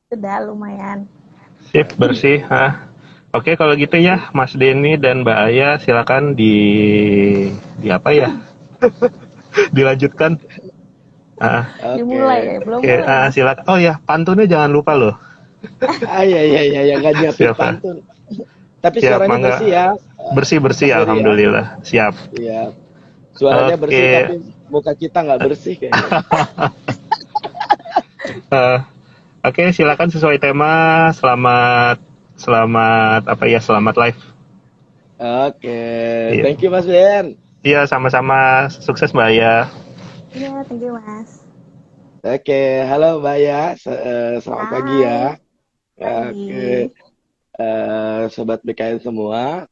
Sudah lumayan. Sip, bersih. Oke, kalau gitu ya, Mas Denny dan Mbak Aya, silakan di apa ya? Dilanjutkan. Ah, Oke. Dimulai ya, belum oke, mulai Mas. silakan. Oh ya, pantunnya jangan lupa loh. Iya iya iya ya, nggak nyiapin Siapa? pantun. Tapi Siap, suaranya mangga. bersih ya, Bersih bersih, Mas Dery ya. alhamdulillah. Siap. Iya, suaranya bersih Oke. tapi muka kita nggak bersih kayaknya. Eh, oke, silakan sesuai tema. Selamat selamat apa ya? Selamat live. Oke, Iya. thank you Mas Ben. Iya, sama-sama. Sukses Mbak Aya. Iya, thank you Mas. Oke, halo Mbak ya, selamat pagi ya. Hai, Oke, pagi. sobat BKN semua,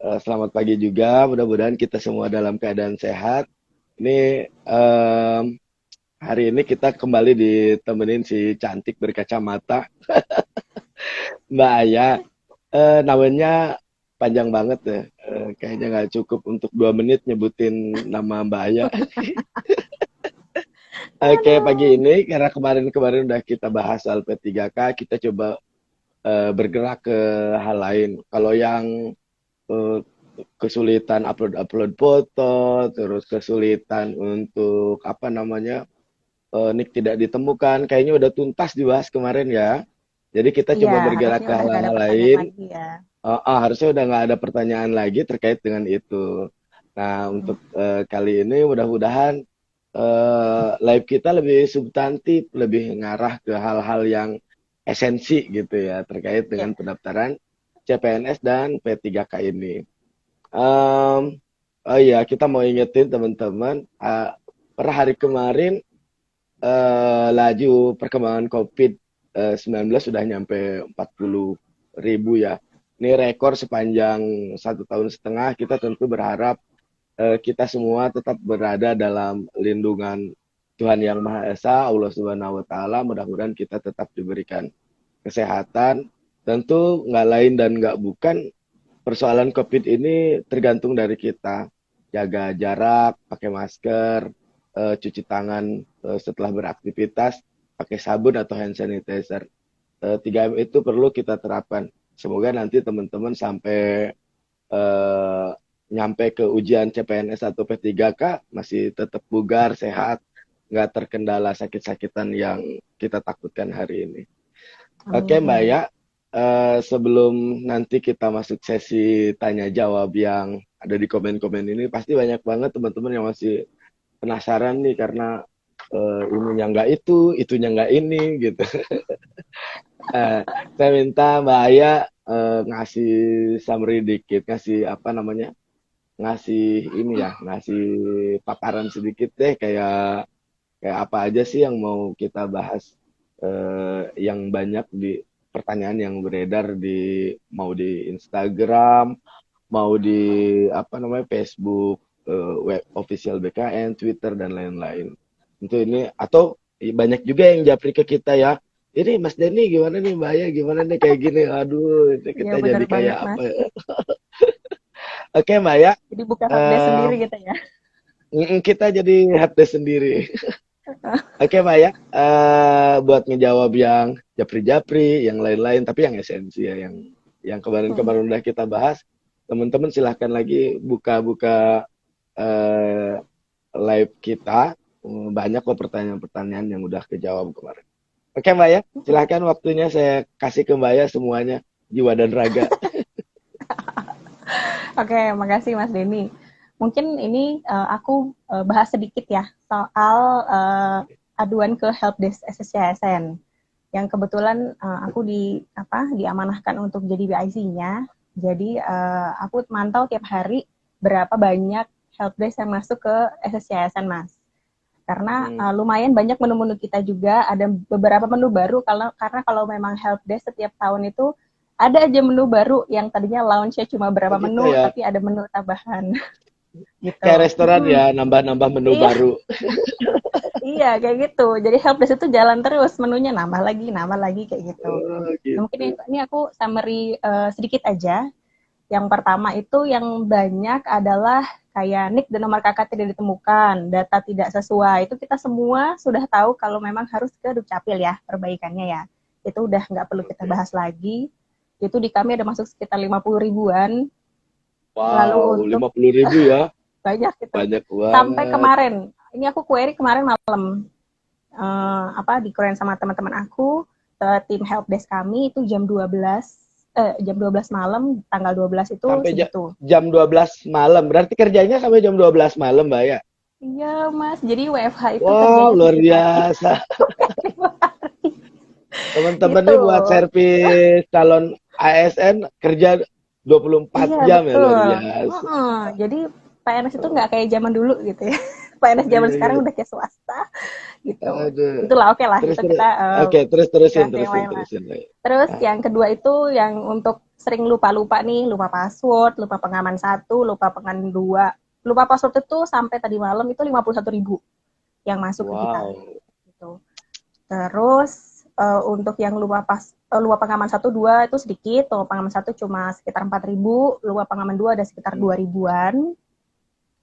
selamat pagi juga. Mudah-mudahan kita semua dalam keadaan sehat. Ini hari ini kita kembali ditemenin si cantik berkacamata Mbak Aya. Namanya panjang banget ya. Kayaknya nggak cukup untuk 2 menit nyebutin nama Mbak Aya. Oke, pagi Aduh. ini karena kemarin-kemarin udah kita bahas soal P3K, kita coba bergerak ke hal lain. Kalau yang eh, kesulitan upload foto, terus kesulitan untuk apa namanya nick tidak ditemukan, kayaknya udah tuntas dibahas kemarin ya. Jadi kita Iya, coba bergerak harusnya ke udah gak ada hal-hal pertanyaan lain. lagi ya. Harusnya udah nggak ada pertanyaan lagi terkait dengan itu. Nah, Hmm. untuk kali ini mudah-mudahan live kita lebih substantif, lebih ngarah ke hal-hal yang esensi gitu ya terkait Ya, dengan pendaftaran CPNS dan P3K ini. Em, oh iya, kita mau ingetin teman-teman, per hari kemarin laju perkembangan COVID-19 sudah nyampe 40.000 ya. Ini rekor sepanjang 1 tahun setengah. Kita tentu berharap kita semua tetap berada dalam lindungan Tuhan Yang Maha Esa, Allah Subhanahu Wa Taala. Mudah-mudahan kita tetap diberikan kesehatan. Tentu nggak lain dan nggak bukan persoalan COVID ini tergantung dari kita. Jaga jarak, pakai masker, cuci tangan setelah beraktivitas, pakai sabun atau hand sanitizer. 3M itu perlu kita terapkan. Semoga nanti teman-teman sampai eh, nyampe ke ujian CPNS atau P3K masih tetap bugar, sehat, nggak terkendala sakit-sakitan yang kita takutkan hari ini. Oke Mbak amin. ya, sebelum nanti kita masuk sesi tanya jawab yang ada di komen-komen ini, pasti banyak banget teman-teman yang masih penasaran nih karena ininya nggak itunya nggak ini gitu. Eh, saya minta Mbak Aya ngasih summary dikit, ngasih apa namanya, ngasih ini ya, ngasih paparan sedikit deh kayak kayak apa aja sih yang mau kita bahas, yang banyak di pertanyaan yang beredar di mau di Instagram, mau di apa namanya Facebook, web official BKN, Twitter dan lain-lain. Tentu ini atau banyak juga yang japri ke kita ya. Ini Mas Denny gimana nih Mbak Aya gimana nih kayak gini. Aduh, ini Iya kita bener jadi kayak banget apa Mas. ya. Oke Mbak Aya, Jadi buka helpdesk eh, sendiri gitu ya. kita jadi helpdesk sendiri. Oke Mbak ya, buat ngejawab yang japri-japri, yang lain-lain, tapi yang esensi ya, yang Hmm. kemarin-kemarin udah kita bahas, teman-teman silahkan lagi buka-buka eh, live kita. Banyak kok pertanyaan-pertanyaan yang udah kejawab kemarin. Oke Mbak ya, silahkan waktunya saya kasih ke Mbak ya semuanya, jiwa dan raga. Oke, makasih Mas Denny. Mungkin ini aku bahas sedikit ya soal aduan ke helpdesk SSCSN yang kebetulan aku diamanahkan untuk jadi BIC-nya. Jadi aku mantau tiap hari berapa banyak helpdesk yang masuk ke SSCSN Mas. Karena Hmm, lumayan banyak menu-menu kita juga, ada beberapa menu baru karena kalau memang helpdesk setiap tahun itu ada aja menu baru yang tadinya launch-nya cuma berapa begitu menu ya. tapi ada menu tambahan Kayak gitu. restoran ya, nambah-nambah menu Iya, baru. iya kayak gitu. Jadi helpdesk itu jalan terus, menunya nambah lagi kayak gitu. Oh, Nah, mungkin gitu. ini aku summary sedikit aja. Yang pertama itu yang banyak adalah kayak NIK dan nomor KK tidak ditemukan, data tidak sesuai. Itu kita semua sudah tahu kalau memang harus ke Dukcapil ya, perbaikannya ya. itu udah nggak perlu kita bahas lagi. Itu di kami ada masuk sekitar 50 ribuan. Lalu Wow, untuk 50.000 ya. banyak gitu. Banyak Sampai banget. kemarin, ini aku query kemarin malam, di query sama teman-teman aku, tim helpdesk kami itu jam 12 malam, tanggal 12 itu Sampai segitu. jam 12 malam. Berarti kerjanya sampai jam 12 malam, Mbak ya? Iya Mas, jadi WFH itu Wow, kerjanya luar 7 hari. biasa. Teman-teman Gitu. nih buat servis calon ASN kerja 24 Iya jam ya, luar betul. biasa. Jadi PNS itu nggak kayak zaman dulu gitu ya. PNS zaman Iya, sekarang iya. udah kayak swasta gitu. Aduh. Itulah oke lah, Terus itu terus. kita Oke, terusin bahas yang lain lah. Mbak. Terus Ah, yang kedua itu yang untuk sering lupa-lupa nih, lupa password, lupa pengaman 1, lupa pengaman 2. Lupa password itu sampai tadi malam itu 51.000 yang masuk ke kita. wow. Gitu. Terus untuk yang lupa pengaman 1, 2 itu sedikit, lupa pengaman 1 cuma sekitar 4.000, lupa pengaman 2 ada sekitar 2.000-an.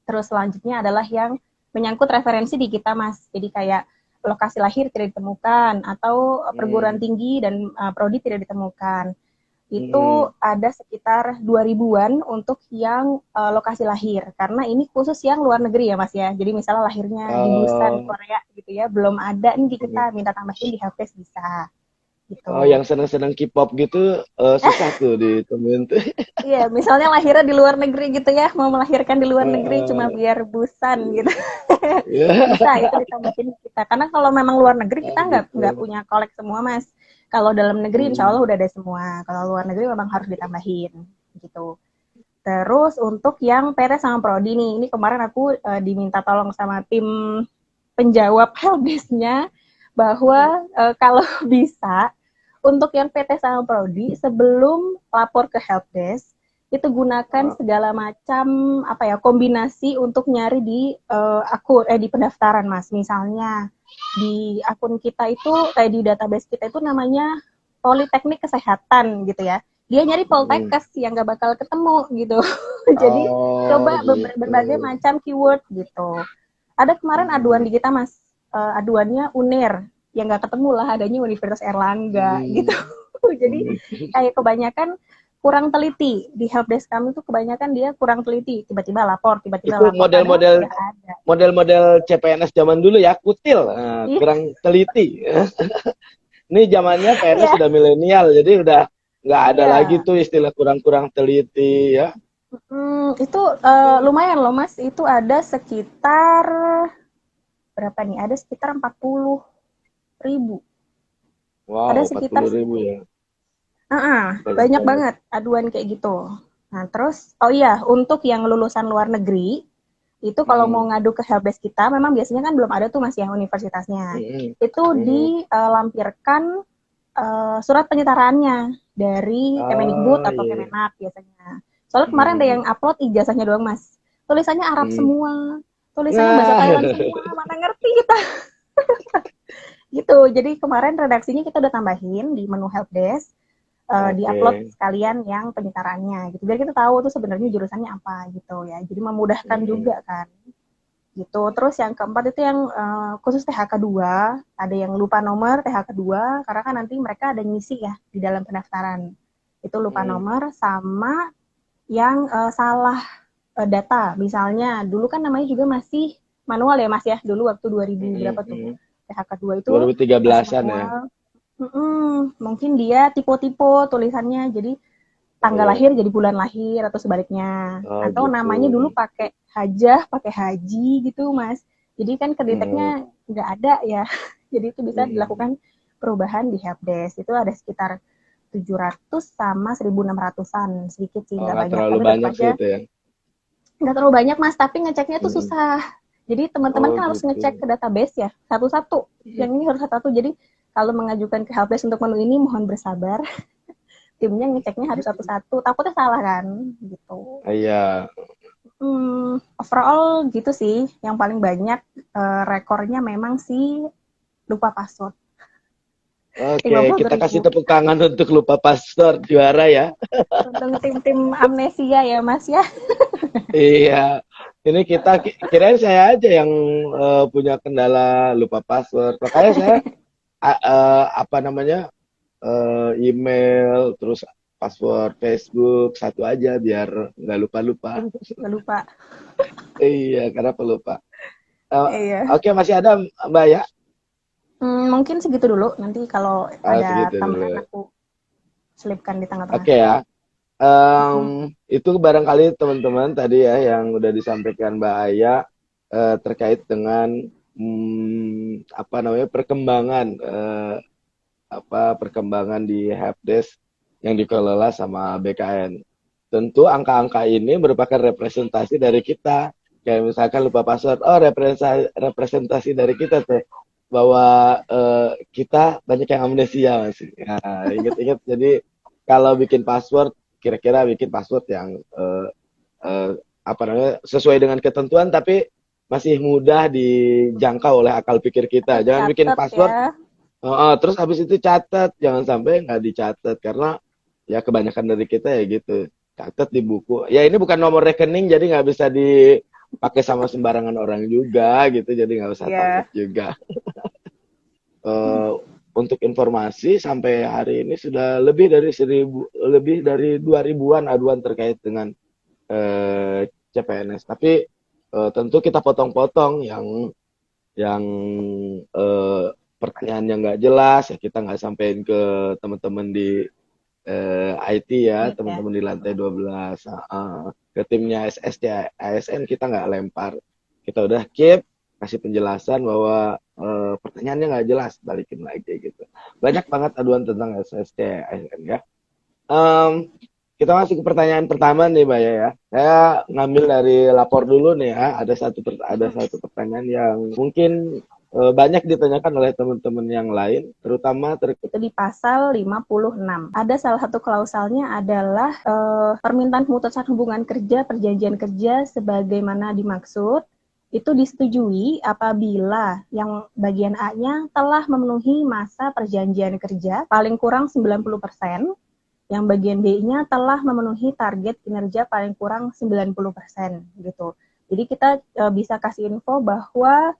Terus selanjutnya adalah yang menyangkut referensi di kita, Mas. Jadi kayak lokasi lahir tidak ditemukan atau perguruan tinggi dan prodi tidak ditemukan. Itu ada sekitar 2.000-an untuk yang lokasi lahir. Karena ini khusus yang luar negeri ya, Mas ya. Jadi misalnya lahirnya di Busan, Oh, Korea gitu ya, belum ada nih di kita, minta tambahin di helpdesk bisa. oh, Gitu. yang seneng-seneng K-pop gitu susah tuh ditemuin tuh. Iya, misalnya lahirnya di luar negeri gitu ya, mau melahirkan di luar negeri cuma Eh, biar Busan gitu. ya. Bisa itu ditambahin kita. Karena kalau memang luar negeri Oh kita nggak gitu. punya kolek semua, Mas. Kalau dalam negeri insya Allah Hmm. udah ada semua. Kalau luar negeri memang harus ditambahin gitu. Terus untuk yang PT sama Prodi nih, ini kemarin aku diminta tolong sama tim penjawab helpdesk-nya bahwa kalau bisa untuk yang PT sama Prodi sebelum lapor ke helpdesk itu gunakan Ah, segala macam kombinasi untuk nyari di di pendaftaran, Mas. Misalnya di akun kita itu kayak di database kita itu namanya Politeknik Kesehatan gitu ya. Dia nyari hmm. Poltekkes yang gak bakal ketemu gitu. Jadi Oh coba gitu. berbagai macam keyword gitu. Ada kemarin aduan Hmm. di kita, Mas. Aduannya UNER yang nggak ketemu lah, adanya Universitas Erlangga gitu. Hmm. Jadi kayak kebanyakan kurang teliti di helpdesk kami tuh, kebanyakan dia kurang teliti, tiba-tiba lapor Itu padahal model-model udah ada. model-model CPNS zaman dulu ya, kutil, Iya, kurang teliti. Ini zamannya PNS iya, sudah milenial, jadi udah nggak ada lagi iya. tuh istilah kurang-kurang teliti ya. Itu lumayan loh Mas, itu ada sekitar berapa nih? Ada sekitar 40.000. Wow, Ada empat sekitar puluh ribu segitu. ya, banyak Banyak banget. banget aduan kayak gitu. Nah, terus, oh iya, untuk yang lulusan luar negeri, itu kalau mau Hmm. ngadu ke helpdesk kita, memang biasanya kan belum ada tuh Mas ya universitasnya. Hmm. Itu Hmm. dilampirkan surat penyetaraannya dari Kemendikbud Ah, atau iya. Kemenak biasanya. Soalnya kemarin ada Hmm. yang upload ijazahnya doang, Mas. Tulisannya Arab Hmm. semua, tulisannya bahasa Nah, Thailand semua, mana ngerti kita. Gitu. Jadi kemarin redaksinya kita udah tambahin di menu helpdesk, di-upload oke. sekalian yang penyetaraannya gitu. Biar kita tahu tuh sebenarnya jurusannya apa gitu ya. Jadi memudahkan Hmm. juga kan gitu. Terus yang keempat itu yang khusus THK 2, ada yang lupa nomor THK 2 karena kan nanti mereka ada ngisi ya di dalam pendaftaran. Itu lupa Hmm. nomor sama yang salah data. Misalnya dulu kan namanya juga masih manual ya Mas ya. Dulu waktu 2000 Hmm. berapa tuh? Hmm. THK 2 itu masih 2013-an ya. manual. Mungkin dia tipe-tipe tulisannya. Jadi Oh tanggal ya. lahir jadi bulan lahir atau sebaliknya. Oh Atau gitu. namanya dulu pakai hajah, pakai haji gitu, Mas. Jadi kan Hmm. kedeteknya nggak ada ya. Jadi itu bisa Hmm. dilakukan perubahan di helpdesk. Itu ada sekitar 700 sama 1.600-an. Sedikit sih, Oh, nggak nggak banyak. terlalu Tapi tetap banyak sih aja itu ya. nggak terlalu banyak, Mas. Tapi ngeceknya tuh Hmm. susah. Jadi teman-teman Oh kan harus ngecek gitu. ke database ya, satu-satu. Yang ini harus satu-satu. Jadi kalau mengajukan ke helpdesk untuk menu ini mohon bersabar. Timnya ngeceknya harus satu-satu. Takutnya salah kan, gitu. Iya. Overall gitu sih. Yang paling banyak rekornya memang sih lupa password. Oke, 50 kita kasih ribu. tepuk tangan untuk lupa password juara ya. Untung tim-tim amnesia ya Mas ya. Iya. Ini kita kirain saya aja yang punya kendala lupa password. Makanya saya apa namanya email, terus password Facebook satu aja biar nggak lupa-lupa. Nggak lupa. Iya, karena pelupa. Eh, Iya. Oke, masih ada Mbak ya? Mungkin segitu dulu. Nanti kalau Ah, ada segitu tambahan dulu. aku selipkan di tengah-tengah. Oke ya. Mm-mm. Itu barangkali teman-teman tadi ya yang udah disampaikan Mbak Aya terkait dengan apa namanya perkembangan perkembangan di helpdesk yang dikelola sama BKN. Tentu angka-angka ini merupakan representasi dari kita. Kayak misalkan lupa password, oh representasi dari kita tuh bahwa kita banyak yang amnesia masih. Nah, ingat-ingat jadi kalau bikin password kira-kira bikin password yang apa namanya sesuai dengan ketentuan tapi masih mudah dijangkau oleh akal pikir kita. Jangan bikin Catet password ya. terus habis itu catat, jangan sampai nggak dicatat karena ya kebanyakan dari kita ya gitu, catat di buku. Ya ini bukan nomor rekening jadi nggak bisa dipakai sama sembarangan orang juga gitu, jadi nggak usah takut Iya. juga. Eh, untuk informasi sampai hari ini sudah lebih dari 2.000-an aduan terkait dengan CPNS. Tapi tentu kita potong-potong yang eh, pertanyaannya nggak jelas ya kita nggak sampein ke teman-teman di IT ya, Admin ya. teman-teman di lantai 12, ke timnya SSC ASN kita nggak lempar, kita udah keep kasih penjelasan bahwa pertanyaannya nggak jelas, balikin lagi gitu. Banyak banget aduan tentang SSC ASN ya. Em, kita masuk ke pertanyaan pertama nih, Mbak ya. Saya ngambil dari lapor dulu nih ya. Ada satu pertanyaan yang mungkin banyak ditanyakan oleh teman-teman yang lain, terutama Itu di pasal 56. Ada salah satu klausalnya adalah permintaan pemutusan hubungan kerja, perjanjian kerja sebagaimana dimaksud itu disetujui apabila yang bagian A-nya telah memenuhi masa perjanjian kerja paling kurang 90%, yang bagian B-nya telah memenuhi target kinerja paling kurang 90% gitu. Jadi kita bisa kasih info bahwa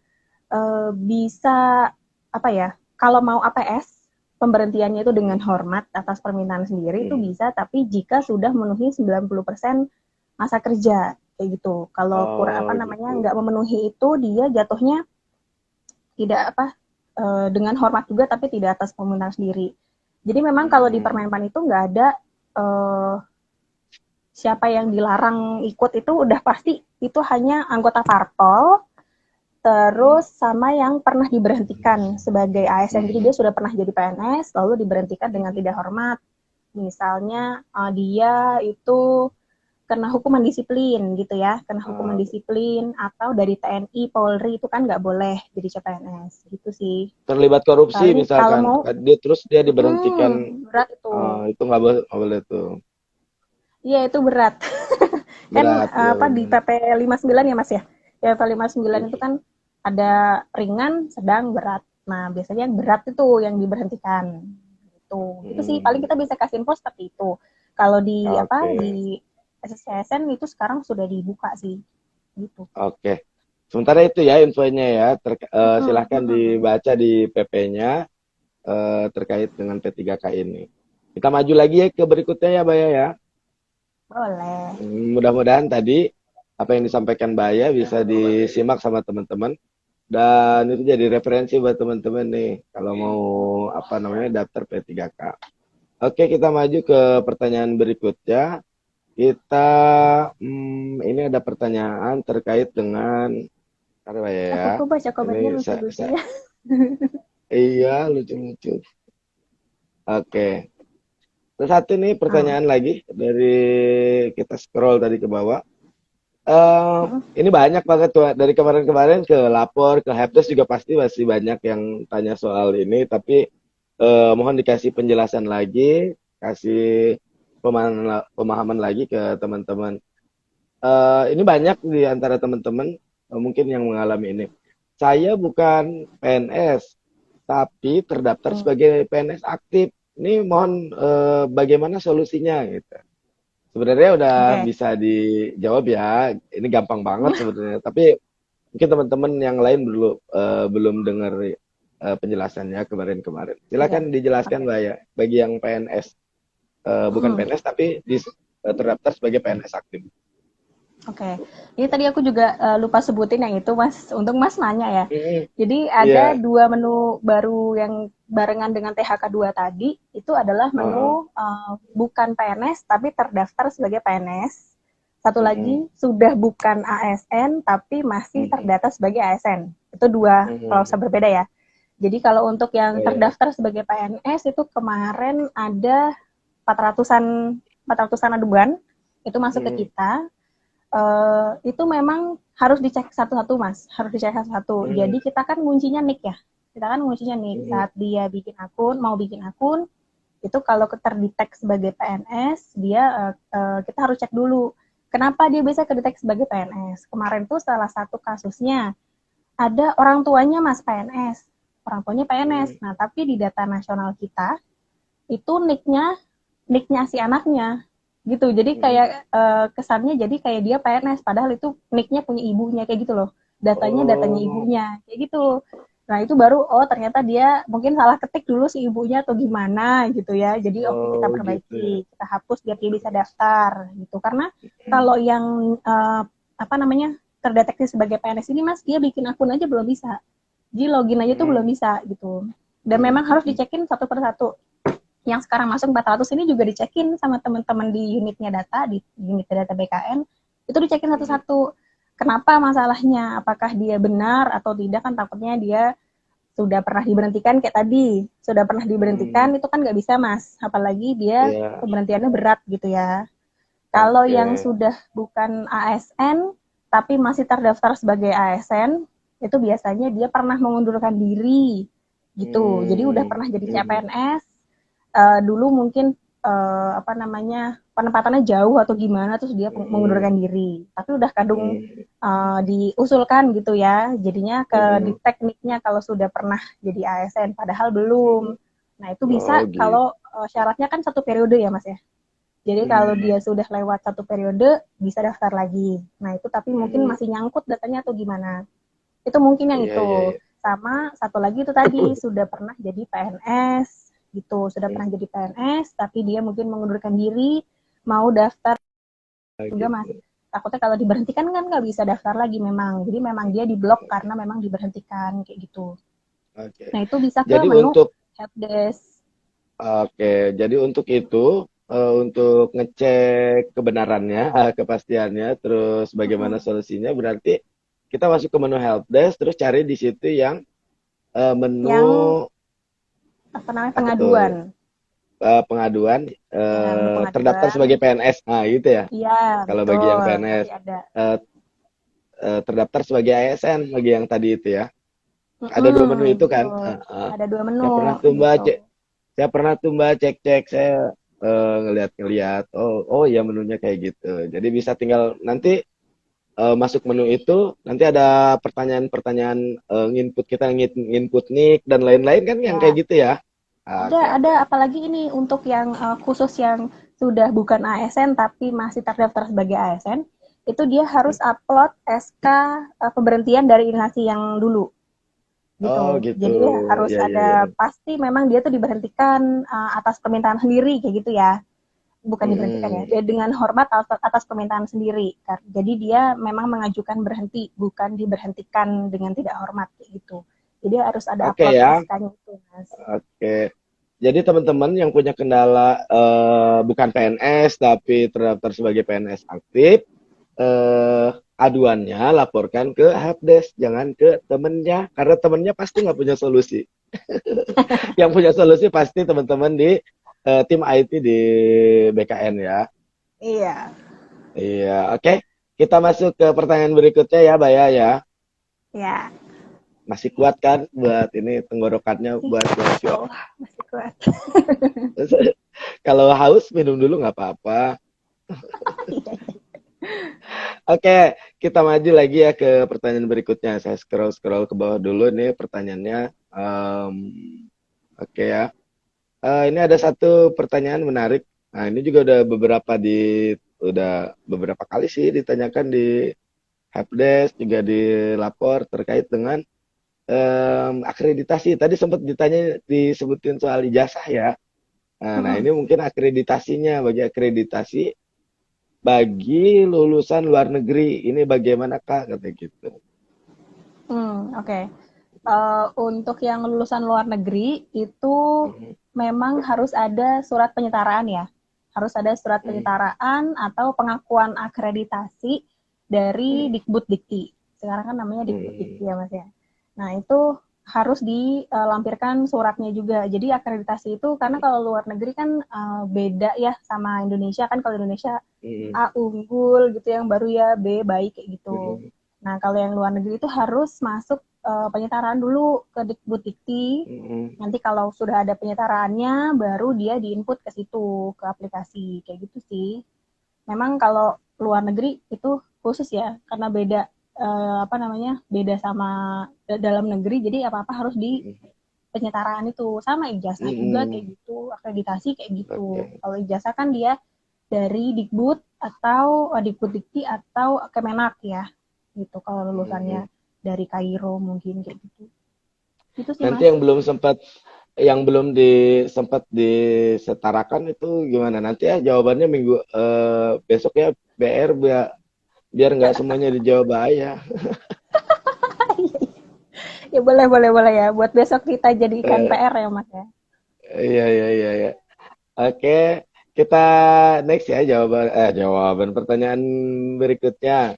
bisa apa ya, kalau mau APS pemberhentiannya itu dengan hormat atas permintaan sendiri itu bisa, tapi jika sudah memenuhi 90% masa kerja kayak gitu. Kalau kurang apa namanya gitu. nggak memenuhi itu dia jatuhnya tidak apa dengan hormat juga tapi tidak atas permintaan sendiri. Jadi memang kalau di Permenpan itu nggak ada siapa yang dilarang ikut, itu udah pasti itu hanya anggota parpol terus sama yang pernah diberhentikan sebagai ASN. Jadi dia sudah pernah jadi PNS lalu diberhentikan dengan tidak hormat. Misalnya dia itu kena hukuman disiplin gitu ya, kena hukuman disiplin, atau dari TNI, Polri itu kan nggak boleh jadi CPNS gitu sih. Terlibat korupsi Paling kalau misalkan, mau dia diberhentikan, berat itu. itu nggak boleh tuh. Iya itu berat. Kan Berat ya apa di benar. PP 59 ya Mas ya? Ya PP 59 itu kan ada ringan, sedang, berat. Nah, biasanya yang berat itu yang diberhentikan. Gitu. Itu sih paling kita bisa kasih info seperti itu. Kalau di apa Oke. di SSCSN itu sekarang sudah dibuka sih. Gitu. Oke. Sementara itu ya infonya ya. Silahkan dibaca di PP-nya terkait dengan P3K ini. Kita maju lagi ya ke berikutnya ya, Baya ya. Boleh. Mudah-mudahan tadi apa yang disampaikan Baya bisa disimak sama teman-teman dan itu jadi referensi buat teman-teman nih kalau mau apa namanya daftar P3K. Oke, kita maju ke pertanyaan berikutnya. Kita ini ada pertanyaan terkait dengan apa ya? Aku baca komennya Ini lucu-lucu ya. iya lucu-lucu. Oke. Terus satu nih pertanyaan lagi dari kita scroll tadi ke bawah. Ini banyak banget tuh dari kemarin-kemarin ke lapor, ke helpdesk juga pasti masih banyak yang tanya soal ini, tapi mohon dikasih penjelasan lagi, kasih pemahaman lagi ke teman-teman. Ini banyak di antara teman-teman mungkin yang mengalami ini. Saya bukan PNS, tapi terdaftar sebagai PNS aktif. Ini mohon bagaimana solusinya gitu. Sebenarnya udah bisa dijawab ya. Ini gampang banget sebenarnya. Tapi mungkin teman-teman yang lain belum dengar penjelasannya kemarin-kemarin. Iya. Silakan dijelaskan Mbak ya, bagi yang PNS, bukan Mm-mm. PNS tapi terdaftar sebagai PNS aktif. Oke, ini tadi aku juga lupa sebutin yang itu, Mas. Untung Mas nanya ya. Mm-mm. Jadi ada Iya. dua menu baru yang barengan dengan THK 2 tadi. Itu adalah Heeh. menu bukan PNS tapi terdaftar sebagai PNS. Satu Mm-mm. lagi sudah bukan ASN tapi masih Mm-mm. terdata sebagai ASN. Itu dua Mm-mm. klausa berbeda ya. Jadi kalau untuk yang Iya. terdaftar sebagai PNS itu kemarin ada 400-an 400-an aduan itu masuk ke Mm-mm. kita. Itu memang harus dicek satu-satu Mas, harus dicek satu-satu. Mm-mm. Jadi kita kan nguncinya nick ya, kita kan nguncinya nick. Mm-mm. Saat dia bikin akun, mau bikin akun, itu kalau terdetek sebagai PNS, dia kita harus cek dulu. Kenapa dia bisa kedetek sebagai PNS? Kemarin tuh salah satu kasusnya, ada orang tuanya Mas PNS, orang tuanya PNS. Mm-mm. Nah, tapi di data nasional kita, itu nicknya si anaknya gitu, jadi Mm-mm. kayak kesannya jadi kayak dia PNS padahal itu nicknya punya ibunya kayak gitu loh, datanya Oh, ibunya kayak gitu. Nah itu baru oh ternyata dia mungkin salah ketik dulu si ibunya atau gimana gitu ya, jadi oke kita oh gitu ya. perbaiki, kita hapus biar dia bisa daftar gitu. Karena Mm. kalau yang apa namanya terdeteksi sebagai PNS ini Mas, dia bikin akun aja belum bisa, jadi login aja tuh belum Mm. bisa gitu, dan Mm. memang harus dicekin satu persatu. Yang sekarang masuk 400 ini juga dicekin sama teman-teman di unitnya data, di unit data BKN, itu dicekin Mm. satu-satu. Kenapa masalahnya? Apakah dia benar atau tidak, kan takutnya dia sudah pernah diberhentikan kayak tadi. Sudah pernah Mm. diberhentikan itu kan nggak bisa Mas. Apalagi dia Iya. pemberhentiannya berat gitu ya. Kalau yang Oke. sudah bukan ASN tapi masih terdaftar sebagai ASN, itu biasanya dia pernah mengundurkan diri gitu. Jadi udah Mm. pernah jadi Mm. CPNS, dulu mungkin apa namanya penempatannya jauh atau gimana terus dia Mm. mengundurkan diri, tapi udah kadung Mm. diusulkan gitu ya, jadinya ke di Mm. tekniknya kalau sudah pernah jadi ASN padahal belum. Mm. Nah itu Oh bisa gitu. kalau syaratnya kan satu periode ya Mas ya, jadi kalau Mm. dia sudah lewat satu periode bisa daftar lagi. Nah itu tapi mungkin Mm. masih nyangkut datanya atau gimana, itu mungkin yang Iya, iya, itu. iya. Sama satu lagi itu tadi sudah pernah jadi PNS gitu, sudah Mm. pernah jadi PNS tapi dia mungkin mengundurkan diri, mau daftar Ah, juga Mas, gitu. takutnya kalau diberhentikan kan nggak bisa daftar lagi, memang jadi memang dia diblok karena memang diberhentikan kayak gitu. Oke. Nah itu bisa ke Jadi menu untuk helpdesk. Oke, jadi untuk itu, untuk ngecek kebenarannya, kepastiannya, terus bagaimana solusinya, berarti kita masuk ke menu helpdesk, terus cari di situ yang menu Yang apa namanya apa tuh, pengaduan, pengaduan, ya menu terdaftar pengaduan. sebagai PNS, nah gitu ya. Iya Kalau bagi yang betul, nanti PNS, ada. eh, terdaftar sebagai ASN, bagi yang tadi itu ya. Ada dua menu itu kan. Betul, Eh, ada dua menu saya pernah tuh Mbak gitu. cek, saya pernah tuh Mbak cek-cek, saya ngeliat-ngeliat, oh ya menunya kayak gitu. Jadi bisa tinggal nanti masuk menu itu, nanti ada pertanyaan-pertanyaan, nginput kita nginput nick dan lain-lain kan yang Ya, kayak gitu ya. Oke, ada oke. apalagi ini untuk yang khusus yang sudah bukan ASN tapi masih terdaftar sebagai ASN, itu dia harus upload SK pemberhentian dari instansi yang dulu Oh gitu. gitu. Jadi harus Ya, ya, ada, ya. pasti memang dia tuh diberhentikan atas permintaan sendiri kayak gitu ya. Bukan diberhentikan ya, Mm-mm. dia dengan hormat atas permintaan sendiri. Jadi dia memang mengajukan berhenti, bukan diberhentikan dengan tidak hormat kayak gitu. Jadi harus ada Oke upload ya. SK-nya itu, Mas. Oke. Jadi teman-teman yang punya kendala, bukan PNS tapi terdaftar sebagai PNS aktif, aduannya laporkan ke helpdesk, jangan ke temennya, karena temennya pasti nggak punya solusi. Yang punya solusi pasti teman-teman di tim IT di BKN ya. Iya. Iya, oke. Kita masuk ke pertanyaan berikutnya ya, Baya ya. Ya, Masih kuat kan buat ini tenggorokannya buat insya Yosio. Allah masih kuat. Kalau haus minum dulu nggak apa-apa. Oke, kita maju lagi ya ke pertanyaan berikutnya. Saya scroll-scroll ke bawah dulu nih pertanyaannya. Oke ya. Ini ada satu pertanyaan menarik. Nah, ini juga udah beberapa kali sih ditanyakan di helpdesk, juga dilapor terkait dengan akreditasi. Tadi sempat disebutin soal ijazah ya. Nah, ini mungkin akreditasinya, bagi akreditasi bagi lulusan luar negeri. Ini bagaimana Kak? Kata gitu. Oke. Untuk yang lulusan luar negeri itu memang harus ada surat penyetaraan ya. Harus ada surat penyetaraan atau pengakuan akreditasi dari Dikbud-Dikti. Sekarang kan namanya Dikbud-Dikti ya Mas ya. Nah itu harus dilampirkan suratnya juga. Jadi akreditasi itu karena kalau luar negeri kan beda ya sama Indonesia kan. Kalau Indonesia A unggul gitu, yang baru ya B baik kayak gitu. Nah kalau yang luar negeri itu harus masuk penyetaraan dulu ke Dikbud-Dikti. Nanti kalau sudah ada penyetaraannya, baru dia diinput ke situ, ke aplikasi kayak gitu sih. Memang kalau luar negeri itu khusus ya, karena beda beda sama dalam negeri. Jadi apa-apa harus di penyetaraan itu. Sama ijazah juga kayak gitu, akreditasi kayak gitu. Kalau ijazah kan dia dari Dikbud atau Dikbud-Dikti atau Kemenak ya, gitu. Kalau lulusannya dari Kairo mungkin kayak gitu. Itu sih Nanti Mas. yang belum sempat disetarakan itu gimana? Nanti ya jawabannya besok ya BR biar nggak semuanya dijawab Aya. Ya boleh ya. Buat besok kita jadikan PR ya Mas ya. Iya. Oke, kita next ya jawaban pertanyaan berikutnya.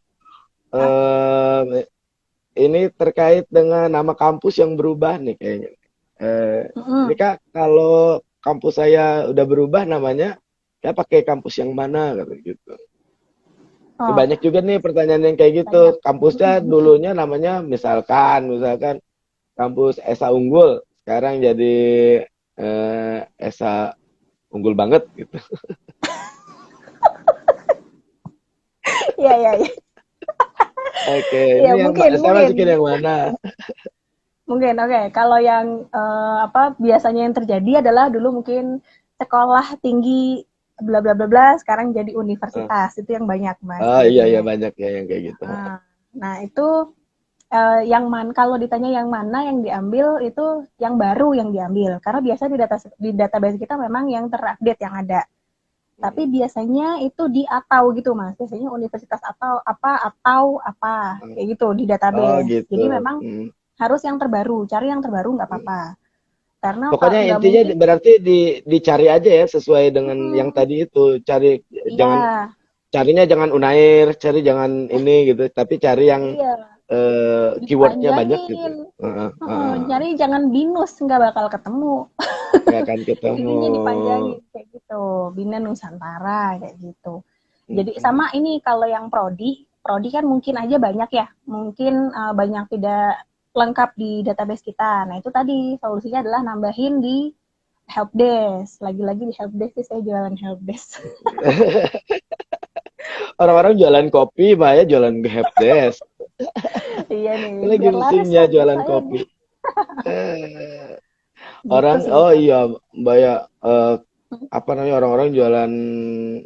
Ini terkait dengan nama kampus yang berubah nih kayaknya. Ini Kak, kalau kampus saya udah berubah namanya, saya pakai kampus yang mana gitu. Banyak juga nih pertanyaan yang kayak gitu. Kampusnya dulunya namanya misalkan kampus Esa Unggul, sekarang jadi Esa Unggul banget gitu. Iya. Oke, Ya, ini saya masukin yang mana? Mungkin, oke. Kalau yang biasanya yang terjadi adalah dulu mungkin sekolah tinggi bla bla bla bla, sekarang jadi universitas. Itu yang banyak Mas. Oh iya banyak ya yang kayak gitu. Nah itu kalau ditanya yang mana yang diambil, itu yang baru yang diambil. Karena biasanya di database kita memang yang terupdate yang ada. Tapi biasanya itu di atau gitu Mas. Biasanya universitas atau apa kayak gitu di database. Oh gitu. Jadi memang harus yang terbaru. Cari yang terbaru nggak apa-apa. Karena pokoknya intinya mungkin, berarti dicari aja ya sesuai dengan yang tadi itu. Carinya jangan Unair, jangan ini gitu, tapi cari yang keywordnya banyak gitu. Cari jangan BINUS, nggak bakal ketemu. Nggak akan ketemu. Ininya dipanjangin kayak gitu, Bina Nusantara kayak gitu. Jadi sama ini kalau yang prodi kan mungkin aja banyak ya, mungkin banyak tidak lengkap di database kita. Nah itu tadi solusinya adalah nambahin di helpdesk. Lagi-lagi di helpdesk sih, saya jualan helpdesk. Orang-orang jualan kopi, Mbak jualan helpdesk. Iya nih. Lagi musimnya jualan kopi. Orang gitu iya Mbak orang-orang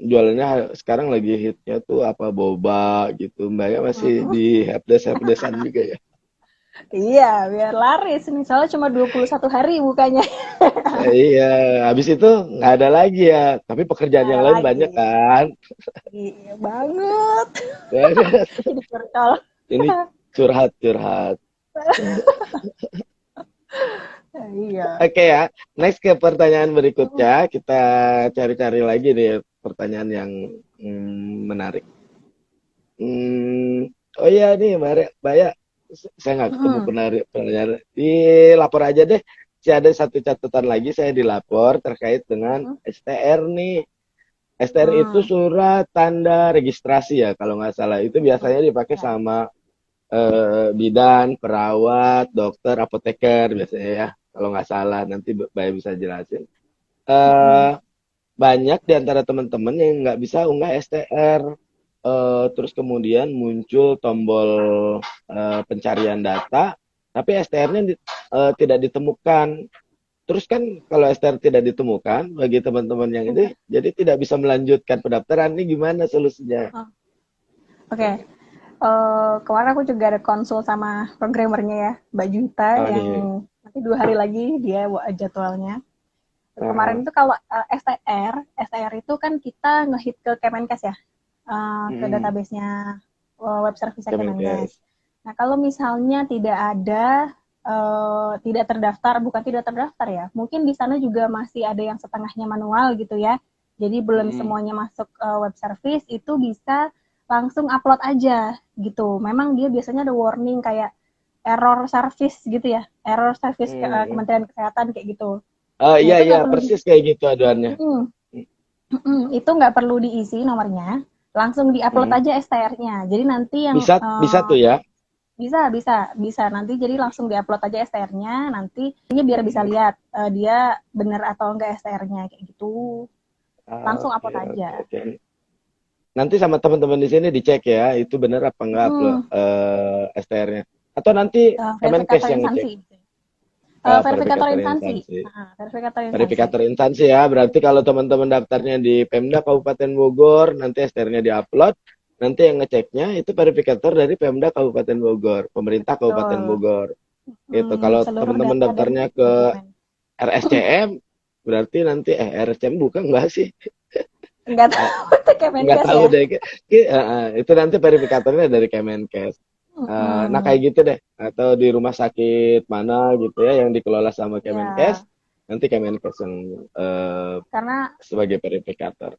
jualannya sekarang lagi hitnya tuh apa boba gitu. Mbak masih di helpdesk-helpdeskan juga ya. Iya, biar laris nih. Soalnya cuma 21 hari bukanya. Iya, habis itu nggak ada lagi ya. Tapi pekerjaan yang lain banyak kan. Iya banget. Jadi curcol. Ini curhat. Iya. Oke ya, next ke pertanyaan berikutnya. Kita cari-cari lagi nih pertanyaan yang menarik. Oh iya nih, Mbak ya. Saya nggak ketemu penanya. Dilapor aja deh. Ada satu catatan lagi saya dilapor terkait dengan STR nih. STR itu surat tanda registrasi ya kalau nggak salah. Itu biasanya dipakai sama bidan, perawat, dokter, apoteker biasanya ya. Kalau nggak salah nanti Mbak bisa jelasin. Banyak di antara teman-teman yang nggak bisa unggah STR. Terus kemudian muncul tombol pencarian data, tapi STR-nya tidak ditemukan. Terus kan kalau STR tidak ditemukan bagi teman-teman yang ini, jadi tidak bisa melanjutkan pendaftaran. Ini gimana solusinya? Oke. Kemarin aku juga ada konsul sama programmernya ya, Mbak Juta, Ah, yang nih. nanti 2 hari lagi dia jadwalnya. Ah, Kemarin itu kalau STR itu kan kita ngehit ke Kemenkes ya, ke mm-mm. database-nya web service Kemenkes. Kemenkes. Nah, kalau misalnya tidak ada, tidak terdaftar, bukan tidak terdaftar ya, mungkin di sana juga masih ada yang setengahnya manual gitu ya. Jadi belum Mm-mm. semuanya masuk web service, itu bisa langsung upload aja gitu. Memang dia biasanya ada warning kayak error service gitu ya, error service Mm-mm. Kementerian Kesehatan kayak gitu. Ah, Nah iya itu iya nggak perlu di, persis kayak gitu aduannya. itu nggak perlu diisi nomornya, langsung diupload Mm-mm. aja STR-nya. Jadi nanti yang Bisa bisa tuh ya. bisa bisa bisa nanti jadi langsung diupload aja STR-nya, nanti ini biar bisa Mm-mm. lihat dia benar atau enggak STR-nya kayak gitu. Ah, Langsung oke upload oke aja. oke. Nanti sama teman-teman di sini dicek ya, itu benar apa enggak upload Mm, STR-nya. Atau nanti Kemenkes verifikator yang ngecek. instansi. Verifikator Verifikator instansi. instansi. Verifikator instansi. Verifikator instansi ya, berarti kalau teman-teman daftarnya di Pemda Kabupaten Bogor, nanti STR-nya diupload, nanti yang ngeceknya itu verifikator dari Pemda Kabupaten Bogor, pemerintah Kabupaten Betul. Bogor. Itu kalau Seluruh teman-teman data dari daftarnya ke dokumen. RSCM, berarti nanti RSCM bukan enggak sih? Enggak Eh, tahu itu Enggak Kemenkes tahu ya. deh. Itu nanti verifikatornya dari Kemenkes. Nah kayak Mm-mm. gitu deh. Atau di rumah sakit mana gitu ya yang dikelola sama Kemenkes, Ya, nanti Kemenkes yang karena sebagai verifikator.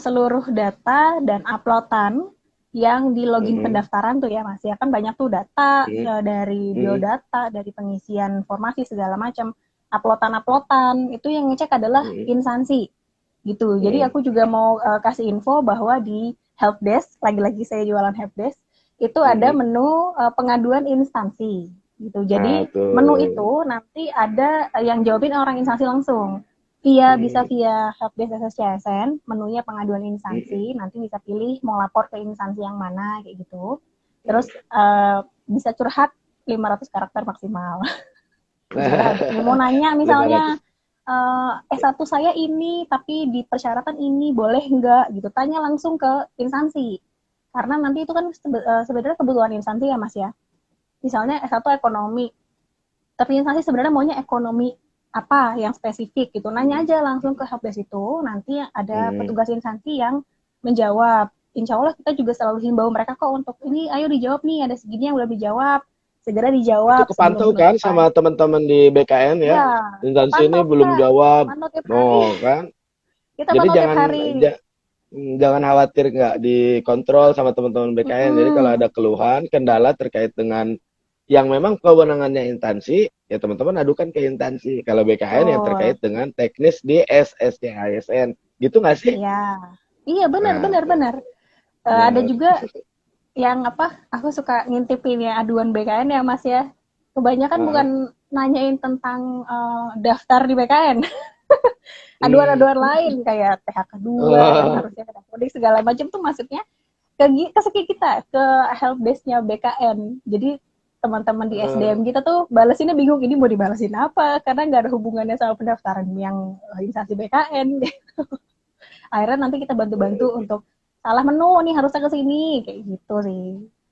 seluruh data dan uploadan yang di login Mm-mm. pendaftaran tuh ya Mas ya, kan banyak tuh data Mm-mm. dari Mm-mm. biodata, dari pengisian informasi segala macam, uploadan itu yang ngecek adalah Mm-mm. instansi gitu. Jadi Mm-mm. aku juga mau kasih info bahwa di helpdesk, lagi-lagi saya jualan helpdesk, itu ada Mm-mm. menu pengaduan instansi gitu. Nah Jadi menu tuh. itu nanti ada yang jawabin orang instansi langsung. Via bisa Mm-mm. via helpdesk SSCSN, menunya pengaduan Mm-mm. instansi, nanti bisa pilih mau lapor ke instansi yang mana kayak gitu. Mm. Terus bisa curhat 500 karakter maksimal. Bisa curhat. Mau nanya misalnya 500. S1 saya ini tapi di persyaratan ini boleh enggak gitu. Tanya langsung ke instansi. Karena nanti itu kan sebenarnya kebutuhan instansi ya Mas ya. Misalnya S1 ekonomi, tapi instansi sebenarnya maunya ekonomi apa yang spesifik gitu. Nanya Mm. aja langsung ke helpdesk itu, nanti ada Mm. petugas instansi yang menjawab. Insya Allah kita juga selalu himbau mereka kok untuk ini, ayo dijawab nih, ada segini yang belum dijawab, segera Itu dijawab sebelum kepantau kan sama penutupan. teman-teman di BKN ya. Ya, Instansi ini pantau belum kita, jawab. pantau tiap hari. Oh kan. Kita Jadi pantau tiap jangan hari. jangan khawatir nggak dikontrol sama teman-teman BKN. Jadi kalau Mm-mm. ada keluhan, kendala terkait dengan yang memang kewenangannya instansi, ya teman-teman adukan ke instansi. Kalau BKN ya terkait Betul. dengan teknis di SSCASN. Gitu nggak sih? Iya. Iya, benar Nah, benar tuh. benar. Ada Benar. juga yang apa? Aku suka ngintipin ya aduan BKN ya Mas ya. Kebanyakan bukan Ah, nanyain tentang daftar di BKN. hmm. Aduan-aduan lain kayak THK 2 yang Oh, harusnya ada mudik segala macam tuh masuknya ke kita, ke helpdesk-nya BKN. Jadi teman-teman di SDM oh, kita tuh balesinnya bingung ini mau dibalesin apa karena nggak ada hubungannya sama pendaftaran yang instansi BKN. Akhirnya nanti kita bantu-bantu untuk salah menu nih harusnya ke sini kayak gitu sih.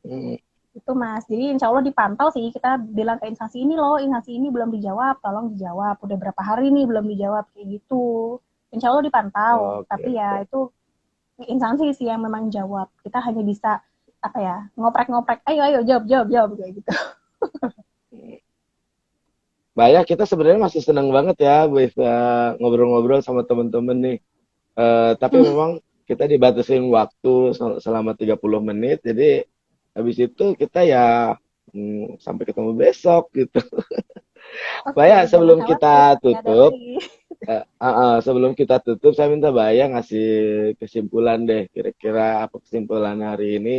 hmm. Itu Mas. Jadi insya Allah dipantau sih. Kita bilang ke instansi ini loh, instansi ini belum dijawab, tolong dijawab. Udah berapa hari nih belum dijawab kayak gitu. Insya Allah dipantau. Oke, Tapi ya oke. itu instansi sih yang memang jawab. Kita hanya bisa apa ya ngoprek-ngoprek. Ayo ayo jawab jawab jawab kayak gitu. Banyak kita sebenarnya masih senang banget ya bisa ngobrol-ngobrol sama teman-teman nih. Tapi memang kita dibatasin waktu selama 30 menit. Jadi habis itu kita ya sampai ketemu besok gitu. Oke, Baya jangan sebelum khawatir kita masih ada tutup, lagi. sebelum kita tutup saya minta Baya ngasih kesimpulan deh. Kira-kira apa kesimpulan hari ini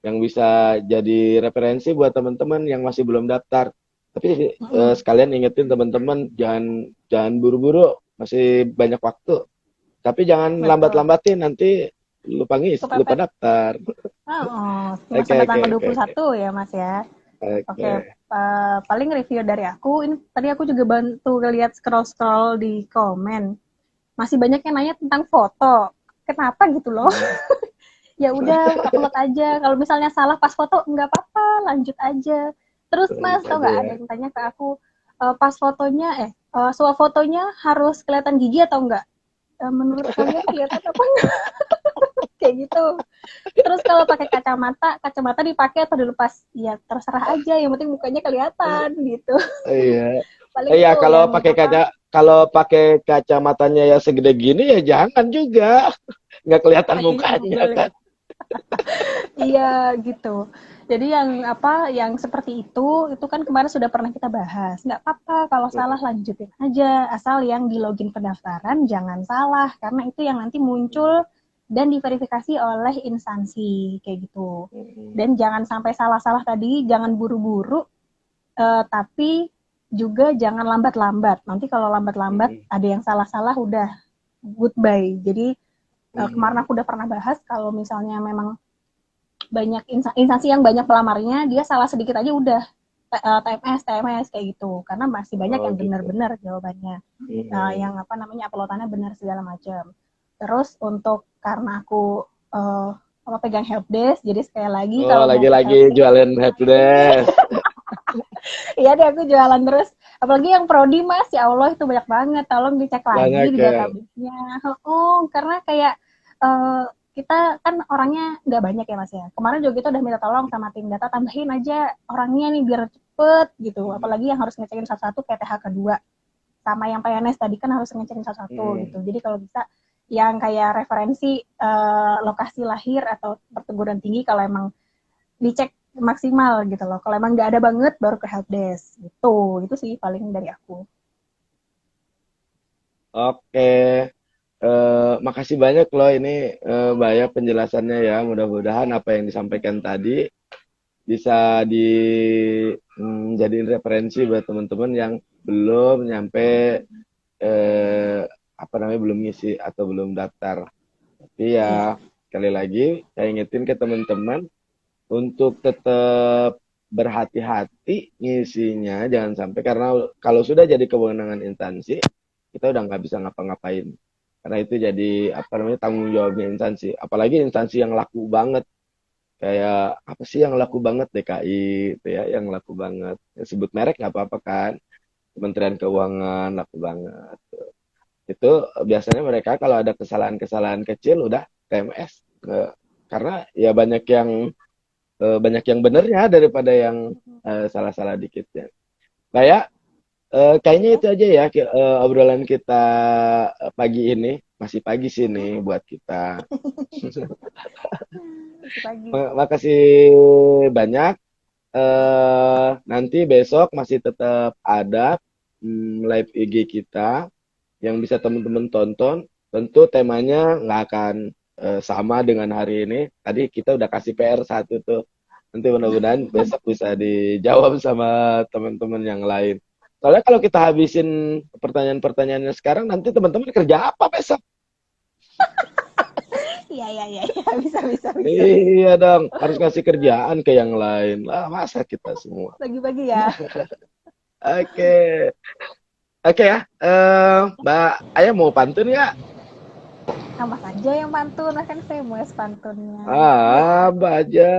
yang bisa jadi referensi buat teman-teman yang masih belum daftar. Tapi sekalian ingetin teman-teman jangan jangan buru-buru, masih banyak waktu. Tapi jangan Betul. lambat-lambatin nanti lupa Kepepet. daftar. Cuma Oke sampai oke tanggal dua oke puluh oke. satu ya Mas ya. Oke, Oke. paling review dari aku. Ini tadi aku juga bantu lihat scroll-scroll di komen. Masih banyak yang nanya tentang foto. Kenapa gitu loh? Hmm. ya udah upload aja. Kalau misalnya salah pas foto nggak apa-apa, lanjut aja. Terus Mas, Lanjut tau aja nggak ya. ada yang tanya ke aku, pas fotonya swafotonya harus kelihatan gigi atau enggak? Menurut kalian kelihatan apa enggak? Kayak gitu. Terus kalau pakai kacamata dipakai atau dilepas? Ya terserah aja, yang penting mukanya kelihatan gitu. Iya. Paling Iya, itu yang apa? kalau pakai kacamatanya ya segede gini ya jangan juga. Nggak kelihatan Oh iya mukanya betul ya. kan. Iya gitu. Jadi yang apa, yang seperti itu kan kemarin sudah pernah kita bahas. Nggak apa-apa kalau salah lanjutin aja, asal yang di login pendaftaran jangan salah, karena itu yang nanti muncul dan diverifikasi oleh instansi kayak gitu. Dan jangan sampai salah-salah tadi, jangan buru-buru, tapi juga jangan lambat-lambat. Nanti kalau lambat-lambat ada yang salah-salah udah goodbye. Jadi kemarin aku udah pernah bahas kalau misalnya memang banyak instansi yang banyak pelamarnya, dia salah sedikit aja udah TMS kayak gitu, karena masih banyak Oh yang gitu. benar-benar jawabannya, yang apa namanya uploadannya benar segala macam. Terus untuk karena aku apa pegang helpdesk, jadi sekali lagi Oh, kalau mau ke lagi-lagi helpdesk jualan helpdesk. iya deh aku jualan terus, apalagi yang prodi Mas, ya Allah itu banyak banget, tolong dicek lagi Banyak di ya. database-nya. Karena kayak uh, kita kan orangnya nggak banyak ya Mas ya, kemarin juga kita udah minta tolong sama tim data, tambahin aja orangnya nih biar cepet gitu, apalagi yang harus ngecekin satu-satu kayak TH kedua sama yang PNS tadi kan harus ngecekin satu-satu gitu, jadi kalau bisa yang kayak referensi lokasi lahir atau perguruan tinggi kalau emang dicek maksimal gitu loh. Kalau emang nggak ada banget baru ke helpdesk gitu. Itu sih paling dari aku. Oke. Makasih banyak loh ini Mbak ya penjelasannya ya. Mudah-mudahan apa yang disampaikan tadi bisa jadiin referensi buat teman-teman yang belum nyampe eh, apa namanya belum ngisi atau belum daftar. Tapi Iya. ya sekali lagi saya ingetin ke teman-teman untuk tetap berhati-hati ngisinya, jangan sampai karena kalau sudah jadi kewenangan instansi kita udah nggak bisa ngapa-ngapain karena itu jadi apa namanya tanggung jawabnya instansi, apalagi instansi yang laku banget kayak apa sih yang laku banget DKI itu ya yang laku banget ya, sebut merek nggak apa-apa kan, Kementerian Keuangan laku banget itu biasanya mereka kalau ada kesalahan-kesalahan kecil udah TMS karena ya banyak yang benernya daripada yang salah-salah dikitnya. Kayak kayaknya Ya, itu aja ya obrolan kita pagi ini. Masih pagi sih nih buat kita. itu pagi. Makasih banyak. Nanti besok masih tetap ada live IG kita yang bisa teman-teman tonton. Tentu temanya nggak akan sama dengan hari ini. Tadi kita udah kasih PR satu tuh. Nanti mudah-mudahan besok bisa dijawab sama teman-teman yang lain. Soalnya kalau kita habisin pertanyaan-pertanyaannya sekarang, nanti teman-teman kerja apa besok? Iya, iya, iya, ya. Bisa. Iya dong, harus ngasih kerjaan ke yang lain. Lah, masa kita semua. Bagi-bagi ya. Oke, oke ya. Mbak Ayah mau pantun ya? Tambah saja yang pantun, kan famous pantunnya. Mbak aja.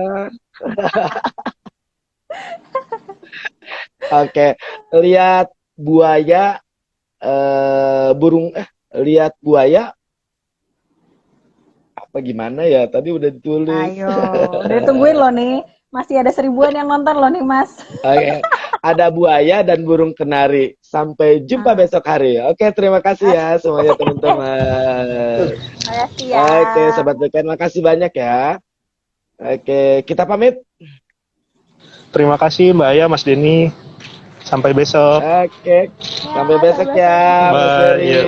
Oke, lihat buaya, lihat buaya apa gimana ya? Tadi udah ditulis. Ayo, udah tungguin loh nih. Masih ada 1.000-an yang nonton loh nih Mas. Oke, ada buaya dan burung kenari. Sampai jumpa Nah, besok hari. Oke, terima kasih ya semuanya teman-teman. makasih ya. Oke, Sobat Weekend, makasih banyak ya. Oke, kita pamit. Terima kasih Mbak Aya, Mas Denny. Sampai besok. Oke, Ya, sampai besok sampai besok ya, nih. Mas Bye. Yuk.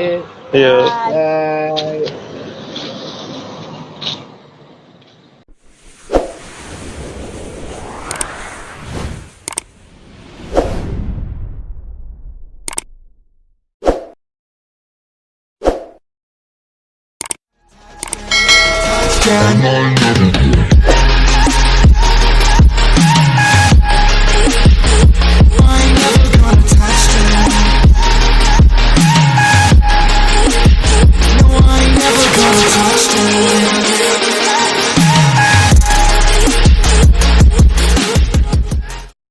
Ferry. Yuk. Bye. Bye. Come on,